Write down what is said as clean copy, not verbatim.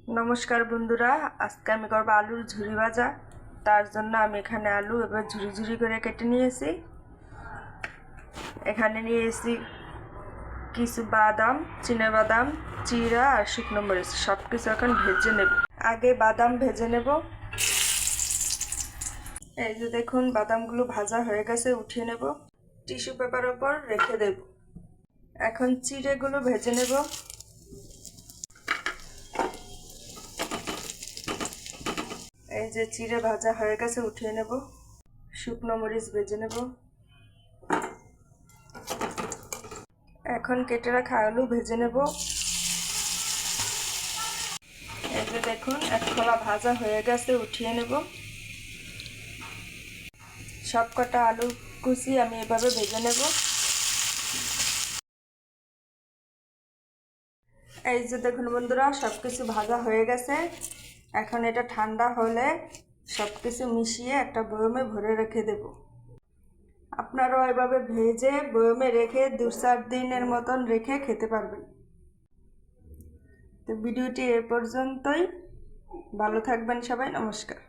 নমস্কার বন্ধুরা, আজকে আমি করব আলুর ঝুরি ভাজা। তার জন্য আমি এখানে আলু এবার ঝুরি ঝুরি করে কেটে নিয়েছি। এখানে নিয়েছি কিছু বাদাম, চিনাবাদাম, জিরা আর শুকনো মরিচ। সব কিছু এখন ভেজে নেব। আগে বাদাম ভেজে নেব। এই যে দেখুন, বাদামগুলো ভাজা হয়ে গেছে, উঠিয়ে নেব। টিস্যু পেপারের উপর রেখে দেব। এখন চিড়েগুলো ভেজে নেব। এই যে চিড়ে ভাজা হয়ে গেছে, উঠিয়ে নেব। শুকনো মরিচ ভেজে নেব। এখন কেটে রাখা আলু ভেজে নেব। এই যে দেখুন, এক খোলা ভাজা হয়ে গেছে, উঠিয়ে নেব। সব কটা আলু কুচি আমি এভাবে ভেজে নেব। এই যে দেখুন বন্ধুরা, সব কিছু ভাজা হয়ে গেছে। এখন এটা ঠান্ডা হলে সব কিছু মিশিয়ে একটা বয়মে ভরে রেখে দেব। আপনারাও এভাবে ভেজে বয়মে রেখে 2-4 দিনের মতন রেখে খেতে পারবেন। তো ভিডিওটি এ পর্যন্তই। ভালো থাকবেন সবাই। নমস্কার।